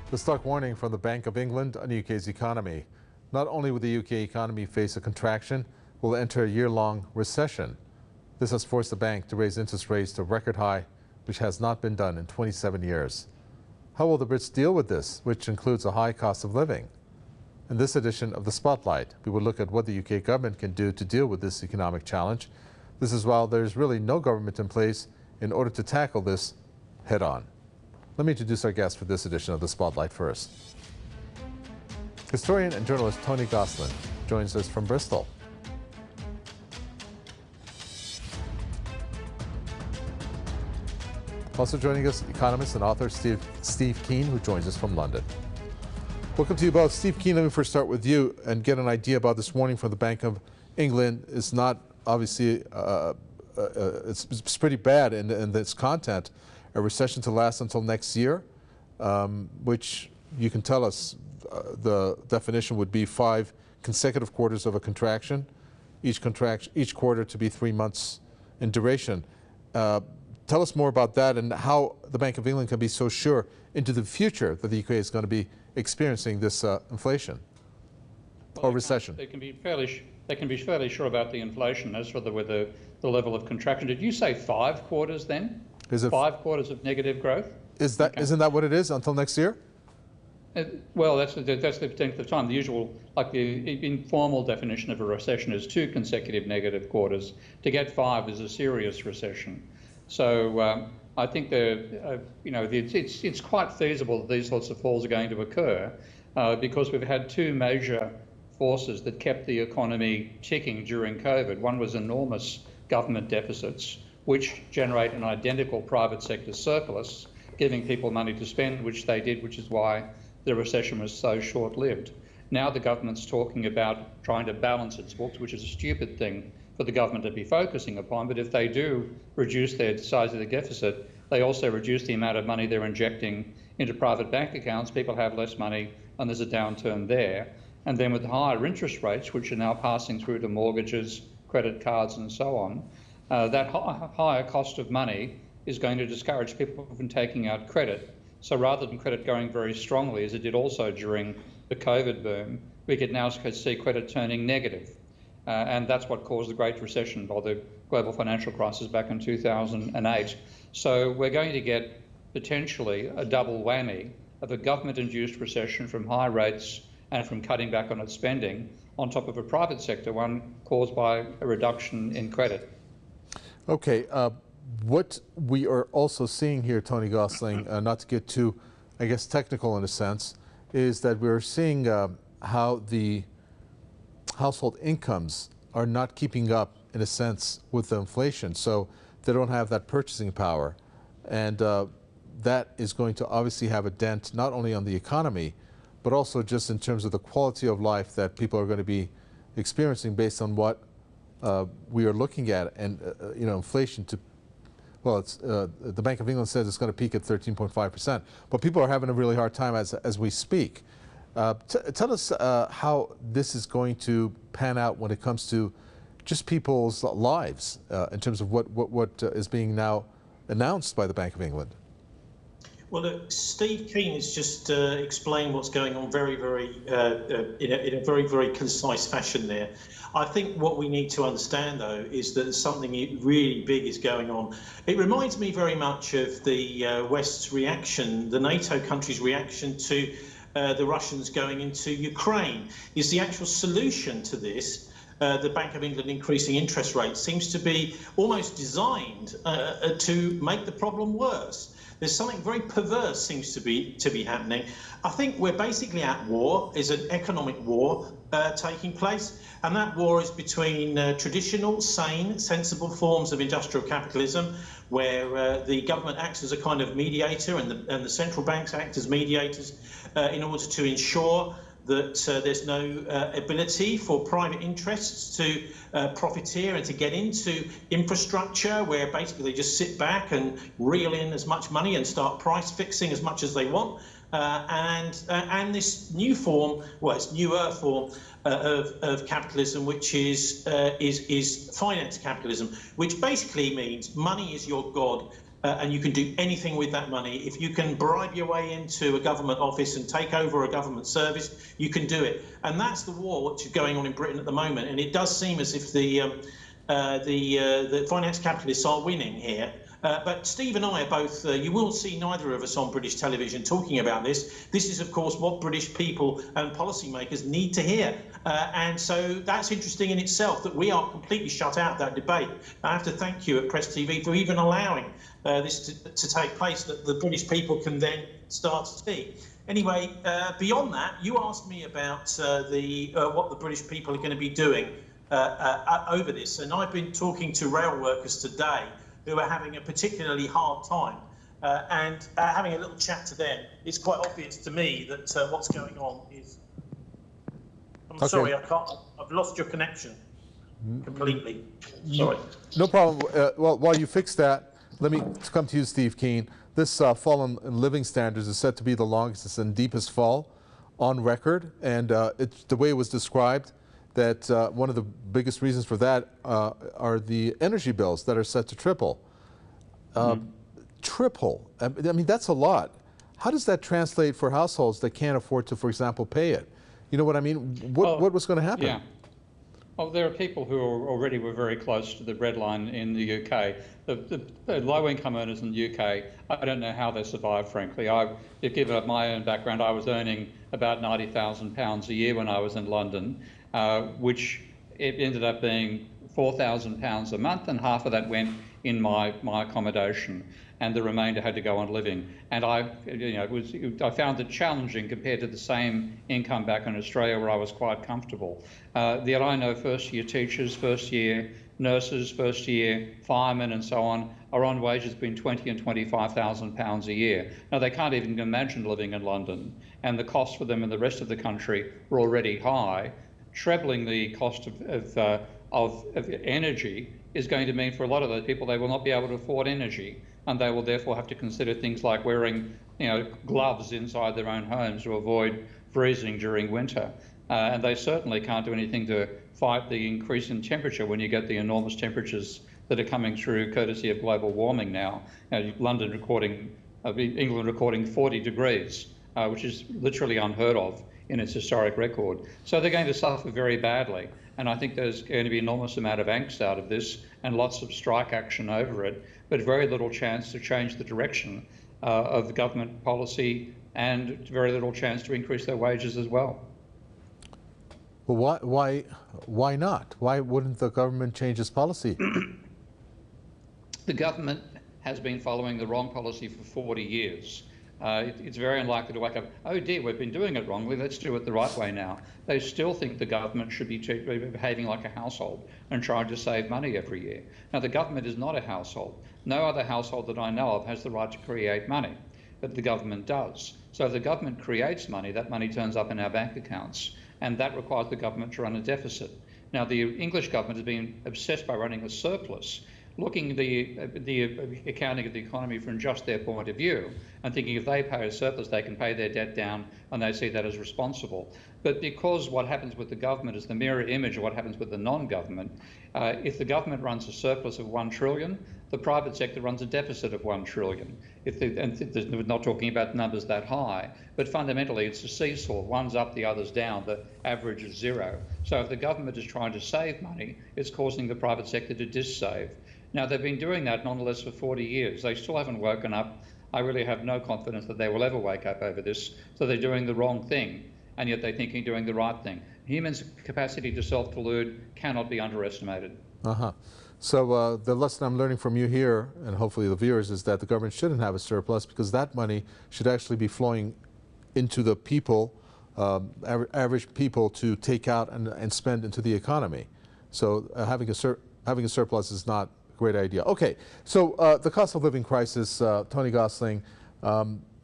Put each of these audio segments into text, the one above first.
The stark warning from the Bank of England on the UK's economy. Not only will the UK economy face a contraction, we'll enter a year-long recession. This has forced the bank to raise interest rates to a record high, which has not been done in 27 years. How will the Brits deal with this, which includes a high cost of living? In this edition of The Spotlight, we will look at what the UK government can do to deal with this economic challenge. This is while there's really no government in place in order to tackle this head-on. Let me introduce our guest for this edition of The Spotlight first. Historian and journalist Tony Gosling joins us from Bristol. Also joining us, economist and author Steve Keen, who joins us from London. Welcome to you both. Steve Keen, let me first start with you and get an idea about this warning from the Bank of England. It's not obviously, it's pretty bad in its content. A recession to last until next year, which you can tell us the definition would be 5 consecutive quarters of a contraction, each quarter to be 3 months in duration. Tell us more about that and how the Bank of England can be so sure into the future that the UK is going to be experiencing this inflation or recession. They can be fairly sure about the inflation. As for the level of contraction, did you say 5 quarters then? Is it 5 quarters of negative growth? Isn't that what it is until next year? Well, that's the length of time. The usual, like the informal definition of a recession is 2 consecutive negative quarters. To get 5 is a serious recession. So I think it's quite feasible that these sorts of falls are going to occur because we've had 2 major forces that kept the economy ticking during COVID. One was enormous government deficits, which generate an identical private sector surplus, giving people money to spend, which they did, which is why the recession was so short-lived. Now the government's talking about trying to balance its books, which is a stupid thing for the government to be focusing upon. But if they do reduce their size of the deficit, they also reduce the amount of money they're injecting into private bank accounts. People have less money and there's a downturn there. And then with higher interest rates, which are now passing through to mortgages, credit cards and so on, that higher cost of money is going to discourage people from taking out credit. So rather than credit going very strongly, as it did also during the COVID boom, we could now see credit turning negative. And that's what caused the Great Recession or the global financial crisis back in 2008. So we're going to get potentially a double whammy of a government-induced recession from high rates and from cutting back on its spending, on top of a private sector one caused by a reduction in credit. Okay, what we are also seeing here, Tony Gosling, not to get too, I guess, technical in a sense, is that we're seeing how the household incomes are not keeping up, in a sense, with the inflation. So they don't have that purchasing power. And that is going to obviously have a dent not only on the economy, but also just in terms of the quality of life that people are going to be experiencing based on what we are looking at. And inflation the Bank of England says it's going to peak at 13.5%, but people are having a really hard time as we speak. Tell us how this is going to pan out when it comes to just people's lives in terms of what is being now announced by the Bank of England. Well, look, Steve Keen has just explained what's going on in a very, very concise fashion there. I think what we need to understand, though, is that something really big is going on. It reminds me very much of the West's reaction, the NATO countries' reaction to the Russians going into Ukraine. Is the actual solution to this, the Bank of England increasing interest rates, seems to be almost designed to make the problem worse. There's something very perverse seems to be happening. I think we're basically at war. Is an economic war taking place, and that war is between traditional, sane, sensible forms of industrial capitalism, where the government acts as a kind of mediator and the central banks act as mediators in order to ensure that there's no ability for private interests to profiteer and to get into infrastructure, where basically they just sit back and reel in as much money and start price fixing as much as they want. And this new form, well, it's newer form of capitalism, which is finance capitalism, which basically means money is your god. And you can do anything with that money. If you can bribe your way into a government office and take over a government service, you can do it. And that's the war which is going on in Britain at the moment. And it does seem as if the finance capitalists are winning here. But Steve and I are both, you will see neither of us on British television talking about this. This is, of course, what British people and policymakers need to hear. And so that's interesting in itself, that we are completely shut out of that debate. I have to thank you at Press TV for even allowing this to take place, that the British people can then start to see. Anyway, beyond that, you asked me about what the British people are going to be doing over this. And I've been talking to rail workers today who are having a particularly hard time. And having a little chat to them, it's quite obvious to me that what's going on is... I'm sorry, I've lost your connection completely. Sorry. No problem. Well, while you fix that, let me come to you, Steve Keen. This fall in living standards is said to be the longest and deepest fall on record. And it's the way it was described, that one of the biggest reasons for that are the energy bills that are set to triple. Triple. I mean, that's a lot. How does that translate for households that can't afford to, for example, pay it? You know what I mean? What was going to happen? Yeah. Well, there are people who already were very close to the breadline in the UK. The low-income earners in the UK, I don't know how they survived, frankly. To give up my own background, I was earning about £90,000 a year when I was in London, which it ended up being £4,000 a month, and half of that went in my accommodation, and the remainder had to go on living. And I found it challenging compared to the same income back in Australia, where I was quite comfortable. Yet I know first-year teachers, first-year nurses, first-year firemen, and so on, are on wages between £20,000 and £25,000 a year. Now, they can't even imagine living in London, and the costs for them in the rest of the country were already high. Trebling the cost of energy is going to mean for a lot of those people they will not be able to afford energy, and they will therefore have to consider things like wearing gloves inside their own homes to avoid freezing during winter. And they certainly can't do anything to fight the increase in temperature when you get the enormous temperatures that are coming through courtesy of global warming now. England recording 40 degrees, which is literally unheard of in its historic record. So they're going to suffer very badly. And I think there's going to be an enormous amount of angst out of this and lots of strike action over it, but very little chance to change the direction of the government policy, and very little chance to increase their wages as well. Well, why not? Why wouldn't the government change its policy? The government has been following the wrong policy for 40 years. It's very unlikely to wake up, oh dear, we've been doing it wrongly, let's do it the right way now. They still think the government should be behaving like a household and trying to save money every year. Now, the government is not a household. No other household that I know of has the right to create money, but the government does. So if the government creates money, that money turns up in our bank accounts, and that requires the government to run a deficit. Now, the English government has been obsessed by running a surplus, looking at the accounting of the economy from just their point of view, and thinking if they pay a surplus, they can pay their debt down, and they see that as responsible. But because what happens with the government is the mirror image of what happens with the non-government, if the government runs a surplus of $1 trillion, the private sector runs a deficit of $1 trillion. We're not talking about numbers that high, but fundamentally it's a seesaw. One's up, the other's down. The average is zero. So if the government is trying to save money, it's causing the private sector to dis-save. Now, they've been doing that nonetheless for 40 years. They still haven't woken up. I really have no confidence that they will ever wake up over this. So they're doing the wrong thing, and yet they think they're doing the right thing. Humans' capacity to self-delude cannot be underestimated. So the lesson I'm learning from you here, and hopefully the viewers, is that the government shouldn't have a surplus, because that money should actually be flowing into the people, average people, to take out and spend into the economy. So having a surplus is not a great idea. Okay, so the cost of living crisis, Tony Gosling,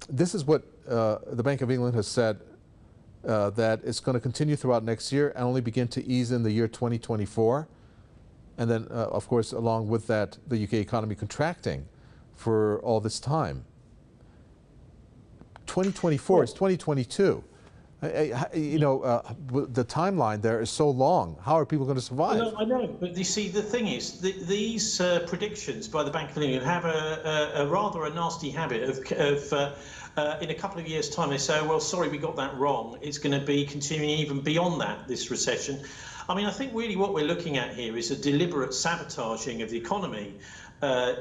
this is what the Bank of England has said, that it's going to continue throughout next year and only begin to ease in the year 2024. And then, of course, along with that, the UK economy contracting for all this time. 2024, it's 2022. You know, the timeline there is so long. How are people going to survive? Well, I know, but you see, the thing is, these predictions by the Bank of England have a rather nasty habit of in a couple of years' time, they say, well, sorry, we got that wrong. It's going to be continuing even beyond that, this recession. I mean, I think really what we're looking at here is a deliberate sabotaging of the economy. The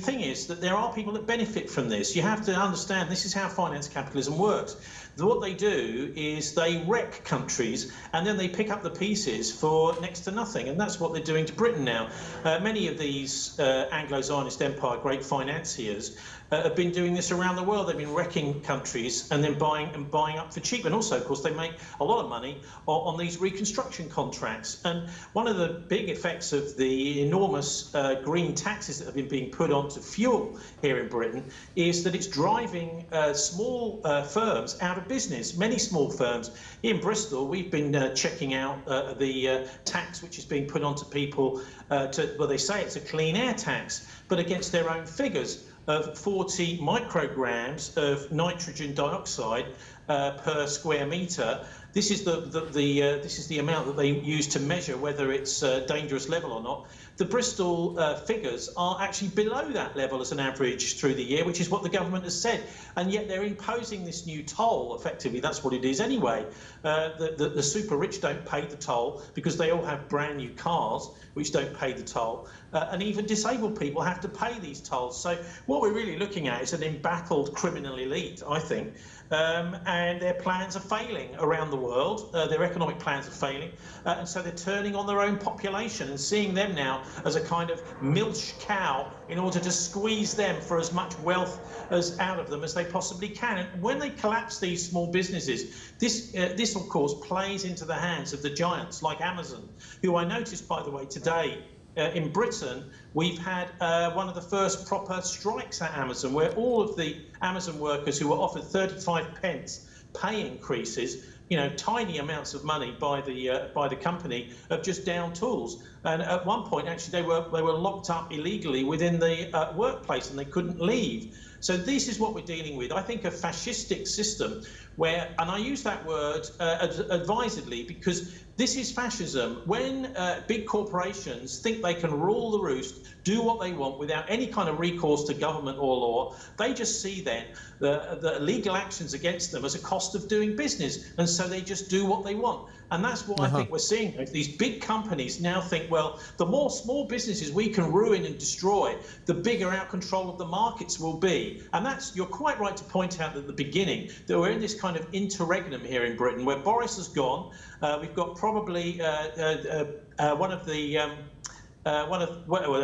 thing is that there are people that benefit from this. You have to understand this is how finance capitalism works. What they do is they wreck countries and then they pick up the pieces for next to nothing, and that's what they're doing to Britain now. Many of these Anglo-Zionist Empire great financiers have been doing this around the world. They've been wrecking countries and then buying up for cheap. And also, of course, they make a lot of money on these reconstruction contracts. And one of the big effects of the enormous green taxes that have been being put onto fuel here in Britain is that it's driving small firms out of business. Many small firms. In Bristol, we've been checking out the tax which is being put onto people. Well, they say it's a clean air tax, but against their own figures of 40 micrograms of nitrogen dioxide per square metre. This is the amount that they use to measure whether it's a dangerous level or not. The Bristol figures are actually below that level as an average through the year, which is what the government has said. And yet they're imposing this new toll, effectively. That's what it is anyway. The super rich don't pay the toll because they all have brand new cars, which don't pay the toll. And even disabled people have to pay these tolls. So what we're really looking at is an embattled criminal elite, I think. And their plans are failing around the world. Their economic plans are failing. And so they're turning on their own population and seeing them now as a kind of milch cow in order to squeeze them for as much wealth as out of them as they possibly can. And when they collapse these small businesses, this of course plays into the hands of the giants like Amazon, who I noticed, by the way, today in Britain, we've had one of the first proper strikes at Amazon, where all of the Amazon workers who were offered 35 pence pay increases, you know, tiny amounts of money by the company, have just downed tools. And at one point, actually, they were locked up illegally within the workplace and they couldn't leave. So this is what we're dealing with. I think a fascistic system where, and I use that word advisedly because this is fascism. When big corporations think they can rule the roost, do what they want without any kind of recourse to government or law, they just see then the legal actions against them as a cost of doing business. And so they just do what they want. And that's what I think we're seeing. These big companies now think, well, the more small businesses we can ruin and destroy, the bigger our control of the markets will be. And that's, you're quite right to point out at the beginning that we're in this kind of interregnum here in Britain where Boris has gone. We've got probably a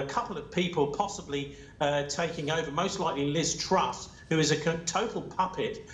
couple of people possibly taking over, most likely Liz Truss, who is a total puppet.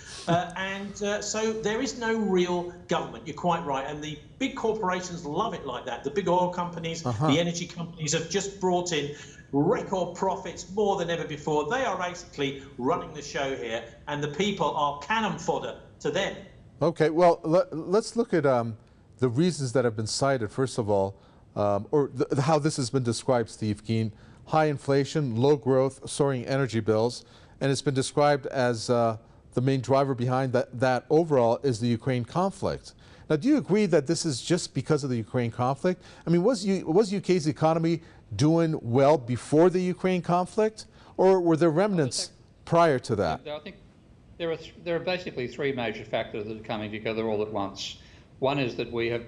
So there is no real government. You're quite right. And the big corporations love it like that. The big oil companies, the energy companies have just brought in record profits more than ever before. They are basically running the show here, and the people are cannon fodder to them. Okay, well, let's look at the reasons that have been cited, first of all, or how this has been described, Steve Keen. High inflation, low growth, soaring energy bills, and it's been described as the main driver behind that overall is the Ukraine conflict. Now, do you agree that this is just because of the Ukraine conflict? I mean, was UK's economy doing well before the Ukraine conflict, or were there remnants prior to that? I think there are basically three major factors that are coming together all at once. One is that we have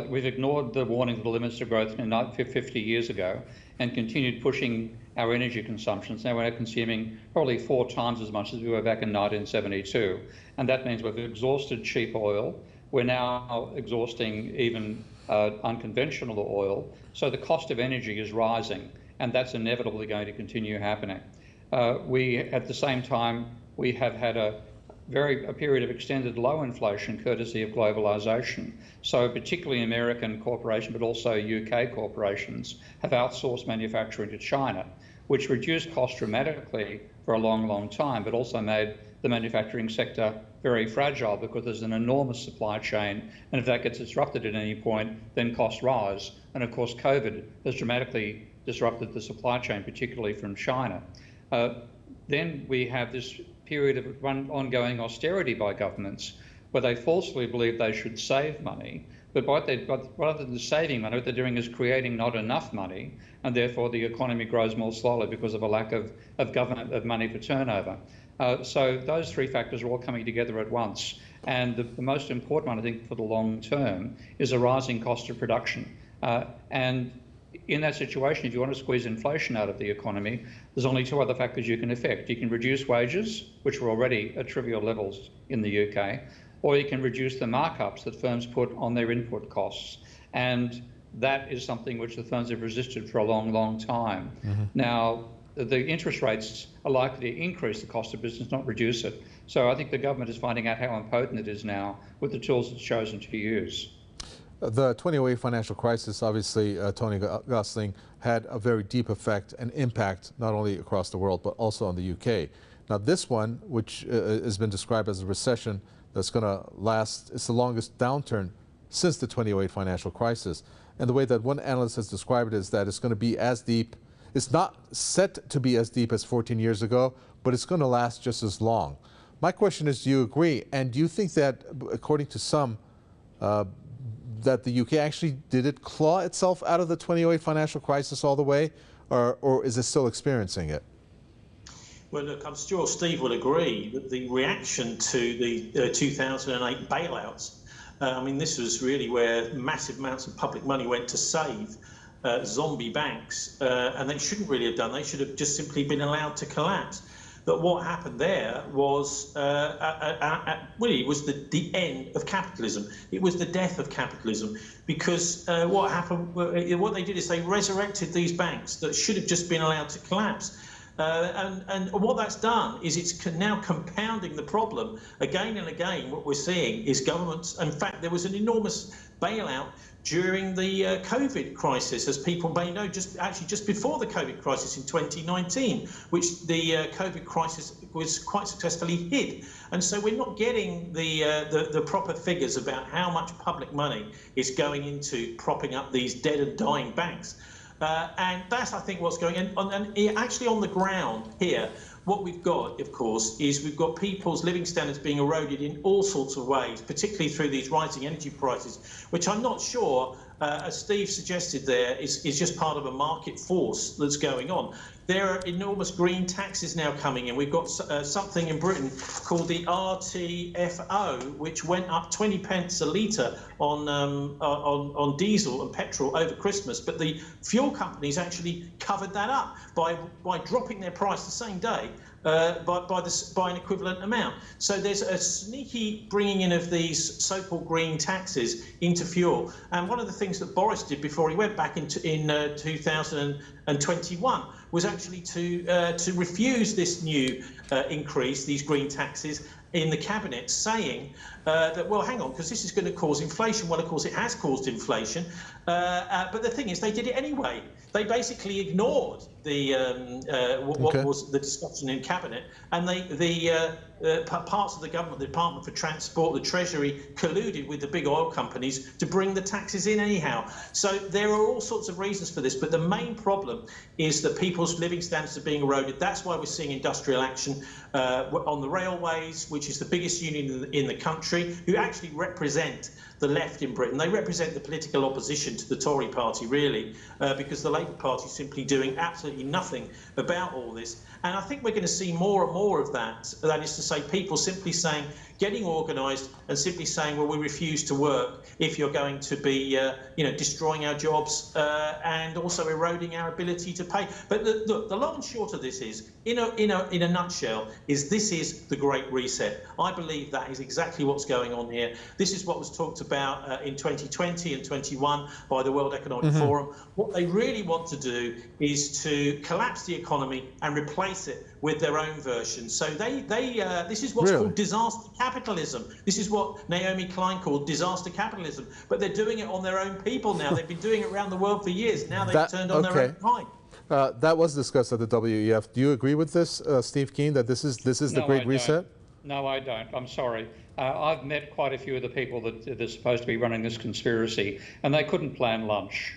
we've ignored the warnings of the limits to growth 50 years ago and continued pushing our energy consumptions. Now we're consuming probably 4 times as much as we were back in 1972. And that means we've exhausted cheap oil. We're now exhausting even unconventional oil. So the cost of energy is rising, and that's inevitably going to continue happening. At the same time, we have had a period of extended low inflation courtesy of globalization. So particularly American corporations, but also UK corporations, have outsourced manufacturing to China, which reduced costs dramatically for a long, long time, but also made the manufacturing sector very fragile because there's an enormous supply chain. And if that gets disrupted at any point, then costs rise. And of course, COVID has dramatically disrupted the supply chain, particularly from China. Then we have this period of ongoing austerity by governments where they falsely believe they should save money, but rather than saving money, what they're doing is creating not enough money, and therefore the economy grows more slowly because of a lack of money for turnover. So those three factors are all coming together at once. And the most important one, I think, for the long term is a rising cost of production. And in that situation, if you want to squeeze inflation out of the economy, there's only two other factors you can affect. You can reduce wages, which are already at trivial levels in the UK, or you can reduce the markups that firms put on their input costs. And that is something which the firms have resisted for a long, long time. Mm-hmm. Now, the interest rates are likely to increase the cost of business, not reduce it. So I think the government is finding out how impotent it is now with the tools it's chosen to use. The 2008 financial crisis, obviously, Tony Gosling, had a very deep effect and impact not only across the world, but also on the UK. Now this one, which has been described as a recession that's going to last, it's the longest downturn since the 2008 financial crisis. And the way that one analyst has described it is that it's going to be as deep, it's not set to be as deep as 14 years ago, but it's going to last just as long. My question is, do you agree? And do you think that, according to some, that the UK actually did it claw itself out of the 2008 financial crisis all the way, or is it still experiencing it? Well, look, I'm sure Steve will agree that the reaction to the 2008 bailouts, I mean, this was really where massive amounts of public money went to save zombie banks, and they shouldn't really have done. They should have just simply been allowed to collapse. But what happened there was really was the end of capitalism. It was the death of capitalism, because what happened, what they did is they resurrected these banks that should have just been allowed to collapse. And what that's done is it's now compounding the problem. Again and again, what we're seeing is governments, in fact, there was an enormous bailout during the COVID crisis, as people may know, just before the COVID crisis in 2019, which the COVID crisis was quite successfully hid. And so we're not getting the proper figures about how much public money is going into propping up these dead and dying banks. And that's, I think, what's going on. And actually on the ground here, what we've got, of course, is we've got people's living standards being eroded in all sorts of ways, particularly through these rising energy prices, which I'm not sure, as Steve suggested there, is just part of a market force that's going on. There are enormous green taxes now coming in. We've got something in Britain called the RTFO, which went up 20 pence a litre on diesel and petrol over Christmas. But the fuel companies actually covered that up by dropping their price the same day by an equivalent amount. So there's a sneaky bringing in of these so-called green taxes into fuel. And one of the things that Boris did before he went back in 2021 was actually to refuse this new increase, these green taxes, in the cabinet, saying that, well, hang on, because this is going to cause inflation. Well, of course, it has caused inflation. But the thing is, they did it anyway. They basically ignored what was the discussion in cabinet, and parts of the government, the Department for Transport, the Treasury, colluded with the big oil companies to bring the taxes in anyhow. So there are all sorts of reasons for this, but the main problem is that people's living standards are being eroded. That's why we're seeing industrial action on the railways, which is the biggest union in the country, who actually represent the left in Britain. They represent the political opposition to the Tory party, really, because the Labour Party is simply doing absolutely nothing about all this. And I think we're going to see more and more of that. That is to say, people simply saying, getting organised and simply saying, well, we refuse to work if you're going to be, destroying our jobs and also eroding our ability to pay. But the long and short of this is, in a nutshell, this is the Great Reset. I believe that is exactly what's going on here. This is what was talked about in 2020 and 21 by the World Economic Forum. What they really want to do is to collapse the economy and replace it with their own version. So this is what's called disaster capitalism. This is what Naomi Klein called disaster capitalism. But they're doing it on their own people now. They've been doing it around the world for years. Now they've turned on their own kind. That was discussed at the WEF. Do you agree with this, Steve Keen, that this is the Great Reset? No, I don't. I'm sorry. I've met quite a few of the people that are supposed to be running this conspiracy, and they couldn't plan lunch.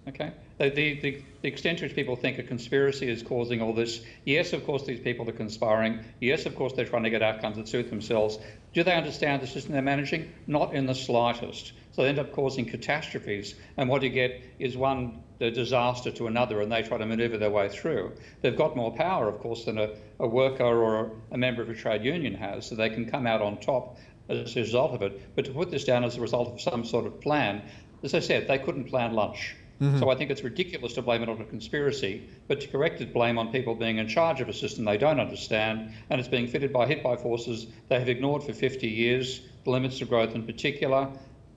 Okay, The extent to which people think a conspiracy is causing all this, yes, of course, these people are conspiring. Yes, of course, they're trying to get outcomes that suit themselves. Do they understand the system they're managing? Not in the slightest. So they end up causing catastrophes. And what you get is one disaster to another, and they try to maneuver their way through. They've got more power, of course, than a worker or a member of a trade union has, so they can come out on top as a result of it. But to put this down as a result of some sort of plan, as I said, they couldn't plan lunch. So I think it's ridiculous to blame it on a conspiracy, but to correct it, blame on people being in charge of a system they don't understand, and it's being hit by forces they have ignored for 50 years, the limits of growth in particular,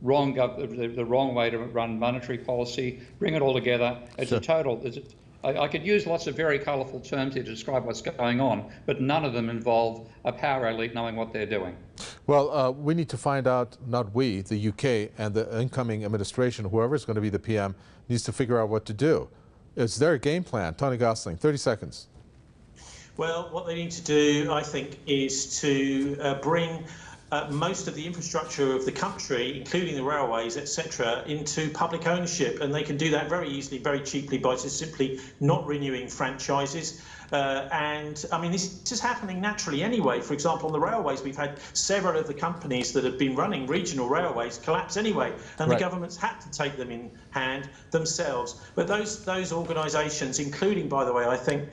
the wrong way to run monetary policy, bring it all together. It's a total. I could use lots of very colourful terms here to describe what's going on, but none of them involve a power elite knowing what they're doing. Well, we need to find out, not we, the UK and the incoming administration, whoever's going to be the PM, needs to figure out what to do. Is there a game plan? Tony Gosling, 30 seconds. Well, what they need to do, I think, is to bring most of the infrastructure of the country, including the railways, etc., into public ownership. And they can do that very easily, very cheaply, by just simply not renewing franchises. And I mean, this is happening naturally anyway. For example, on the railways, we've had several of the companies that have been running regional railways collapse anyway, and the government's had to take them in hand themselves. But those organisations, including, by the way, I think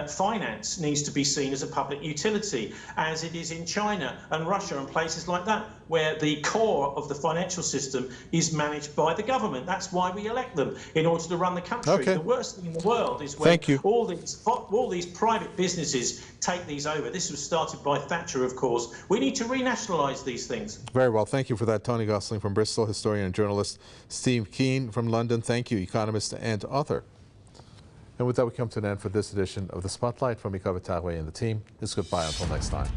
finance needs to be seen as a public utility, as it is in China and Russia and places like that, where the core of the financial system is managed by the government. That's why we elect them, in order to run the country. Okay. The worst thing in the world is when all these private businesses take these over. This was started by Thatcher, of course. We need to renationalise these things. Very well. Thank you for that, Tony Gosling from Bristol, historian and journalist. Steve Keen from London, thank you, economist and author. And with that, we come to an end for this edition of The Spotlight. From Ika Batagwe and the team, it's goodbye until next time.